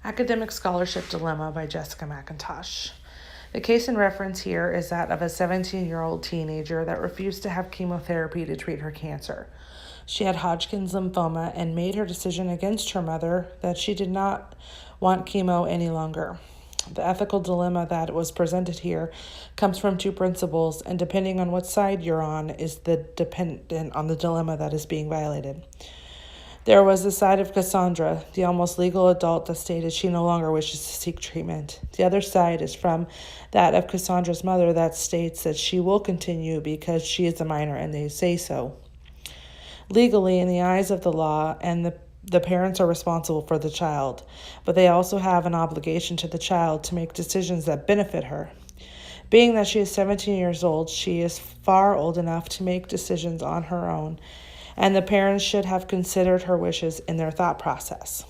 Academic Scholarship Dilemma by Jessica McIntosh. The case in reference here is that of a 17-year-old teenager that refused to have chemotherapy to treat her cancer. She had Hodgkin's lymphoma and made her decision against her mother that she did not want chemo any longer. The ethical dilemma that was presented here comes from two principles, and depending on what side you're on is dependent on the dilemma that is being violated. There was the side of Cassandra, the almost legal adult that stated she no longer wishes to seek treatment. The other side is from that of Cassandra's mother that states that she will continue because she is a minor and they say so. Legally, in the eyes of the law, and the parents are responsible for the child, but they also have an obligation to the child to make decisions that benefit her. Being that she is 17 years old, she is far old enough to make decisions on her own, and the parents should have considered her wishes in their thought process.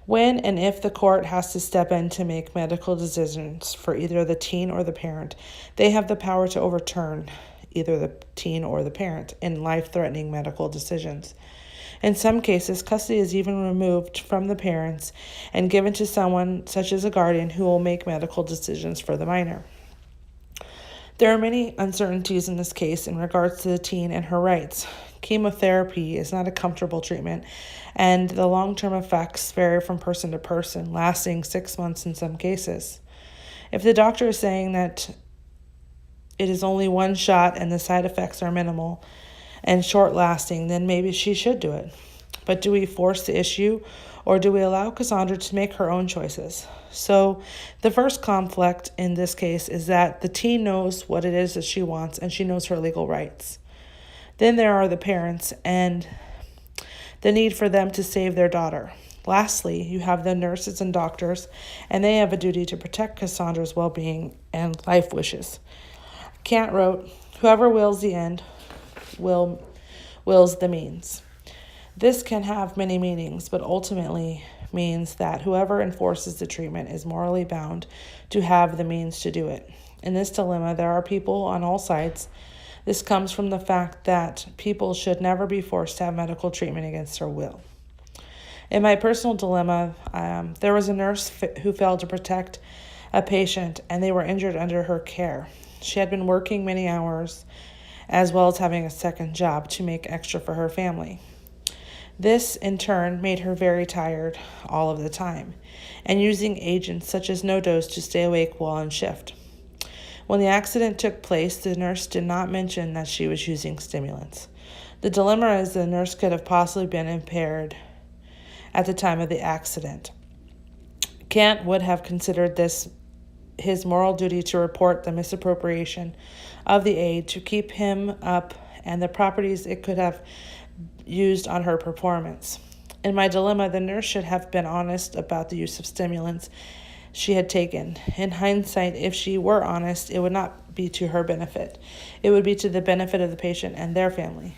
When and if the court has to step in to make medical decisions for either the teen or the parent, they have the power to overturn either the teen or the parent in life-threatening medical decisions. In some cases, custody is even removed from the parents and given to someone such as a guardian who will make medical decisions for the minor. There are many uncertainties in this case in regards to the teen and her rights. Chemotherapy is not a comfortable treatment, and the long-term effects vary from person to person, lasting 6 months in some cases. If the doctor is saying that it is only one shot and the side effects are minimal and short-lasting, then maybe she should do it. But do we force the issue, or do we allow Cassandra to make her own choices? So the first conflict in this case is that the teen knows what it is that she wants and she knows her legal rights. Then there are the parents and the need for them to save their daughter. Lastly, you have the nurses and doctors, and they have a duty to protect Cassandra's well-being and life wishes. Kant wrote, "Whoever wills the end wills the means." This can have many meanings, but ultimately means that whoever enforces the treatment is morally bound to have the means to do it. In this dilemma, there are people on all sides. This comes from the fact that people should never be forced to have medical treatment against their will. In my personal dilemma, there was a nurse who failed to protect a patient, and they were injured under her care. She had been working many hours, as well as having a second job to make extra for her family. This, in turn, made her very tired all of the time, and using agents such as NoDoz to stay awake while on shift. When the accident took place, the nurse did not mention that she was using stimulants. The dilemma is the nurse could have possibly been impaired at the time of the accident. Kant would have considered this his moral duty to report the misappropriation of the aid to keep him up and the properties it could have used on her performance. In my dilemma, the nurse should have been honest about the use of stimulants she had taken. In hindsight, if she were honest, it would not be to her benefit. It would be to the benefit of the patient and their family.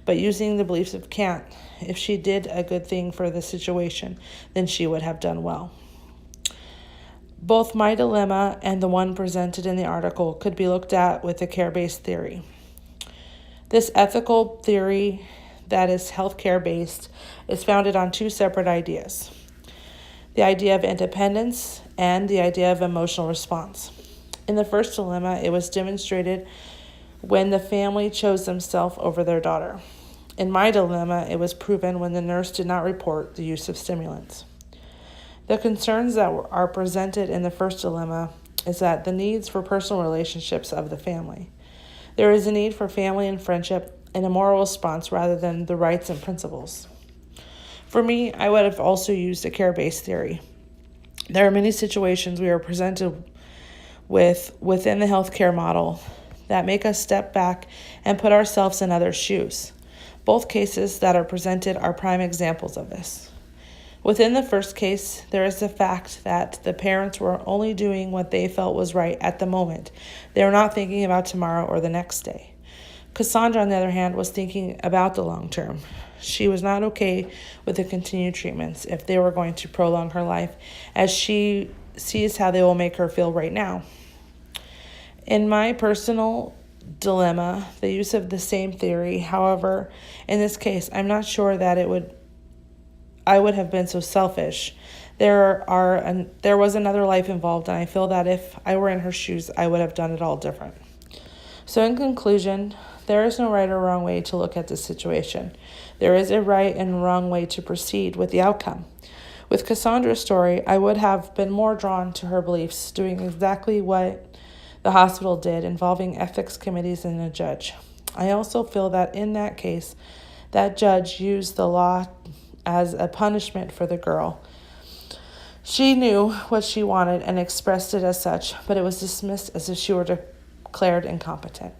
But using the beliefs of Kant, if she did a good thing for the situation, then she would have done well. Both my dilemma and the one presented in the article could be looked at with a care-based theory. This ethical theory that is healthcare-based is founded on two separate ideas: the idea of independence and the idea of emotional response. In the first dilemma, it was demonstrated when the family chose themselves over their daughter. In my dilemma, it was proven when the nurse did not report the use of stimulants. The concerns that are presented in the first dilemma is that the needs for personal relationships of the family. There is a need for family and friendship and a moral response rather than the rights and principles. For me, I would have also used a care-based theory. There are many situations we are presented with within the healthcare model that make us step back and put ourselves in others' shoes. Both cases that are presented are prime examples of this. Within the first case, there is the fact that the parents were only doing what they felt was right at the moment. They were not thinking about tomorrow or the next day. Cassandra, on the other hand, was thinking about the long term. She was not okay with the continued treatments if they were going to prolong her life, as she sees how they will make her feel right now. In my personal dilemma, the use of the same theory, however, in this case, I'm not sure that I would have been so selfish There was another life involved, and I feel that if I were in her shoes, I would have done it all different. So in conclusion, there is no right or wrong way to look at this situation. There is a right and wrong way to proceed with the outcome. With Cassandra's story, I would have been more drawn to her beliefs, doing exactly what the hospital did, involving ethics committees and a judge. I also feel that in that case, that judge used the law as a punishment for the girl. She knew what she wanted and expressed it as such, but it was dismissed as if she were declared incompetent.